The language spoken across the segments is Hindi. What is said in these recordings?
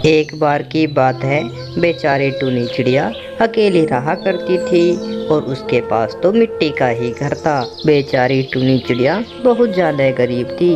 एक बार की बात है, बेचारी टूनी चिड़िया अकेली रहा करती थी और उसके पास तो मिट्टी का ही घर था। बेचारी टूनी चिड़िया बहुत ज्यादा गरीब थी।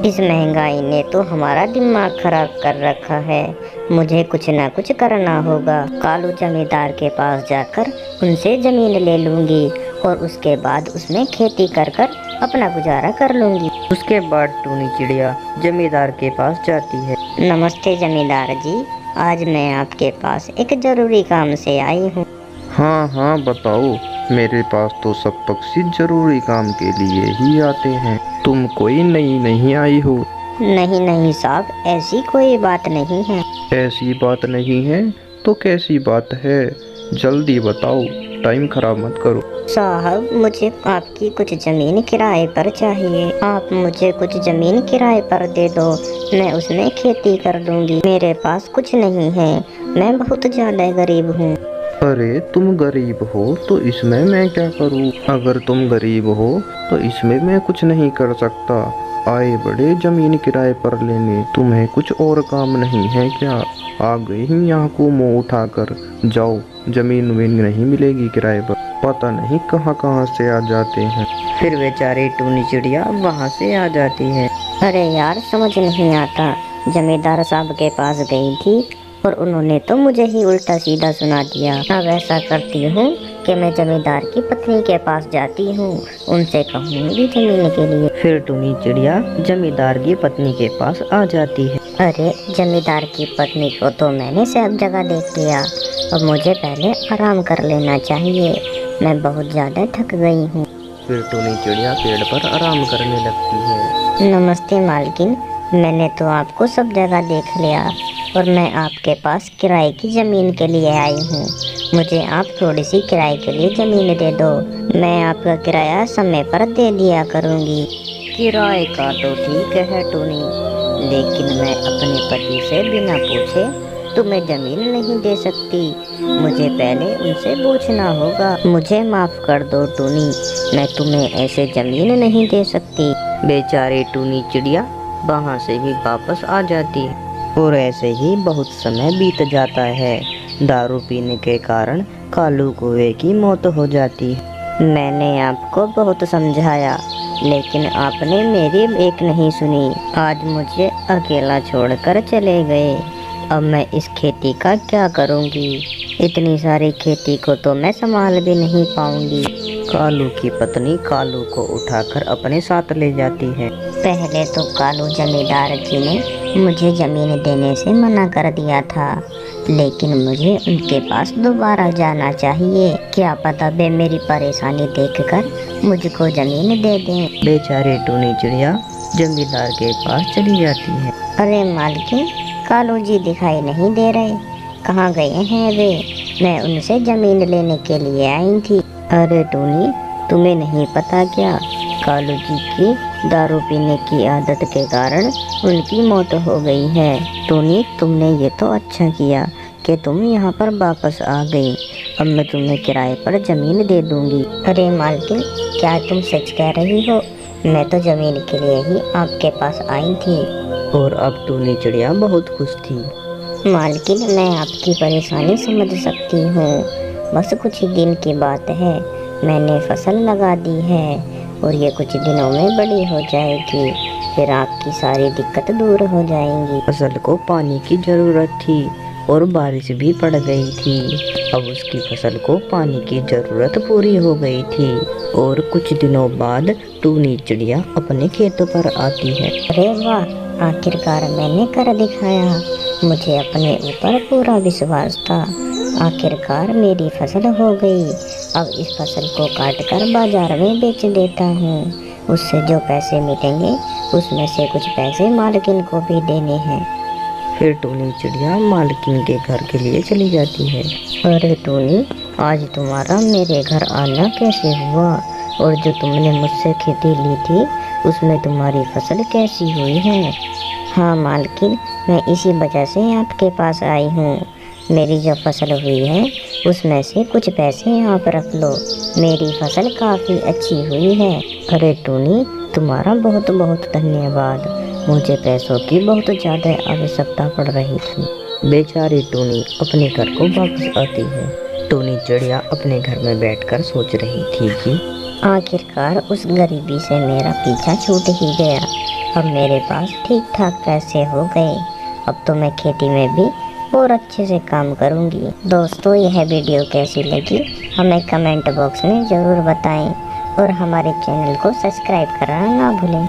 इस महंगाई ने तो हमारा दिमाग खराब कर रखा है। मुझे कुछ ना कुछ करना होगा। कालू जमींदार के पास जाकर उनसे जमीन ले लूंगी और उसके बाद उसमें खेती कर कर अपना गुजारा कर लूंगी। उसके बाद टूनी चिड़िया जमींदार के पास जाती है। नमस्ते जमींदार जी, आज मैं आपके पास एक जरूरी काम से आई हूँ। हाँ हाँ बताओ। मेरे पास तो सब पक्षी जरूरी काम के लिए ही आते हैं। तुम कोई नई नहीं आई हो? नहीं नहीं साहब, ऐसी कोई बात नहीं है। ऐसी बात नहीं है तो कैसी बात है? जल्दी बताओ, टाइम खराब मत करो। साहब, मुझे आपकी कुछ जमीन किराए पर चाहिए। आप मुझे कुछ जमीन किराए पर दे दो, मैं उसमें खेती कर लूंगी। मेरे पास कुछ नहीं है, मैं बहुत ज्यादा गरीब हूँ। अरे तुम गरीब हो तो इसमें मैं क्या करूँ? अगर तुम गरीब हो तो इसमें मैं कुछ नहीं कर सकता। आए बड़े जमीन किराए पर लेने, तुम्हें कुछ और काम नहीं है क्या? आ गए ही यहाँ को मुँह उठाकर। जाओ, जमीन वमीन नहीं मिलेगी किराए पर। पता नहीं कहाँ कहाँ से आ जाते हैं। फिर बेचारी टूनी चिड़िया वहाँ से आ जाती है। अरे यार, समझ नहीं आता। जमींदार साहब के पास गई थी और उन्होंने तो मुझे ही उल्टा सीधा सुना दिया। अब ऐसा करती हूँ कि मैं जमींदार की पत्नी के पास जाती हूँ, उनसे कहूँगी जमीन के लिए। फिर टूनी चिड़िया जमींदार की पत्नी के पास आ जाती है। अरे जमींदार की पत्नी को तो मैंने सब जगह देख लिया, अब मुझे पहले आराम कर लेना चाहिए। मैं बहुत ज्यादा थक गई हूँ। फिर टूनी चिड़िया पेड़ पर आराम करने लगती है। नमस्ते मालकिन, मैंने तो आपको सब जगह देख लिया और मैं आपके पास किराए की ज़मीन के लिए आई हूँ। मुझे आप थोड़ी सी किराए के लिए ज़मीन दे दो, मैं आपका किराया समय पर दे दिया करूँगी। किराए का तो ठीक है टूनी, लेकिन मैं अपने पति से बिना पूछे तुम्हें जमीन नहीं दे सकती। मुझे पहले उनसे पूछना होगा। मुझे माफ़ कर दो टूनी, मैं तुम्हें ऐसे ज़मीन नहीं दे सकती। बेचारी टूनी चिड़िया वहाँ से ही वापस आ जाती है और ऐसे ही बहुत समय बीत जाता है। दारू पीने के कारण कालू कौवे की मौत हो जाती है। मैंने आपको बहुत समझाया, लेकिन आपने मेरी एक नहीं सुनी। आज मुझे अकेला छोड़कर चले गए। अब मैं इस खेती का क्या करूँगी? इतनी सारी खेती को तो मैं संभाल भी नहीं पाऊँगी। कालू की पत्नी कालू को उठाकर अपने साथ ले जाती है। पहले तो कालू जमींदार जी ने मुझे ज़मीन देने से मना कर दिया था, लेकिन मुझे उनके पास दोबारा जाना चाहिए। क्या पता वे मेरी परेशानी देखकर मुझको ज़मीन दे दें। बेचारी टूनी चिड़िया जमींदार के पास चली जाती है। अरे मालकिन, कालू जी दिखाई नहीं दे रहे, कहाँ गए हैं वे? मैं उनसे ज़मीन लेने के लिए आई थी। अरे टूनी, तुम्हें नहीं पता क्या? कालू जी की दारू पीने की आदत के कारण उनकी मौत हो गई है। टूनी, तुमने ये तो अच्छा किया कि तुम यहाँ पर वापस आ गई। अब मैं तुम्हें किराए पर ज़मीन दे दूँगी। अरे मालकिन, क्या तुम सच कह रही हो? मैं तो ज़मीन के लिए ही आपके पास आई थी। और अब टूनी चिड़िया बहुत खुश थी। मालकिन, मैं आपकी परेशानी समझ सकती हूँ। बस कुछ ही दिन की बात है, मैंने फसल लगा दी है और ये कुछ दिनों में बड़ी हो जाएगी। फिर आपकी सारी दिक्कत दूर हो जाएंगी। फसल को पानी की ज़रूरत थी और बारिश भी पड़ गई थी। अब उसकी फसल को पानी की ज़रूरत पूरी हो गई थी और कुछ दिनों बाद टूनी चिड़िया अपने खेतों पर आती है। अरे वाह, आखिरकार मैंने कर दिखाया। मुझे अपने ऊपर पूरा विश्वास था। आखिरकार मेरी फसल हो गई। अब इस फसल को काटकर बाजार में बेच देता हूँ। उससे जो पैसे मिलेंगे उसमें से कुछ पैसे मालकिन को भी देने हैं। फिर टूनी चिड़िया मालकिन के घर के लिए चली जाती है। अरे टूनी, आज तुम्हारा मेरे घर आना कैसे हुआ? और जो तुमने मुझसे खेती ली थी उसमें तुम्हारी फसल कैसी हुई है? हाँ मालकिन, मैं इसी वजह से आपके पास आई हूँ। मेरी जो फसल हुई है उसमें से कुछ पैसे आप रख लो। मेरी फसल काफ़ी अच्छी हुई है। अरे टूनी, तुम्हारा बहुत बहुत धन्यवाद। मुझे पैसों की बहुत ज़्यादा आवश्यकता पड़ रही थी। बेचारी टूनी अपने घर को वापस आती है। टूनी चिड़िया अपने घर में बैठकर सोच रही थी कि आखिरकार उस गरीबी से मेरा पीछा छूट ही गया। अब मेरे पास ठीक ठाक पैसे हो गए। अब तो मैं खेती में भी और अच्छे से काम करूंगी। दोस्तों, यह वीडियो कैसी लगी हमें कमेंट बॉक्स में ज़रूर बताएं और हमारे चैनल को सब्सक्राइब करना ना भूलें।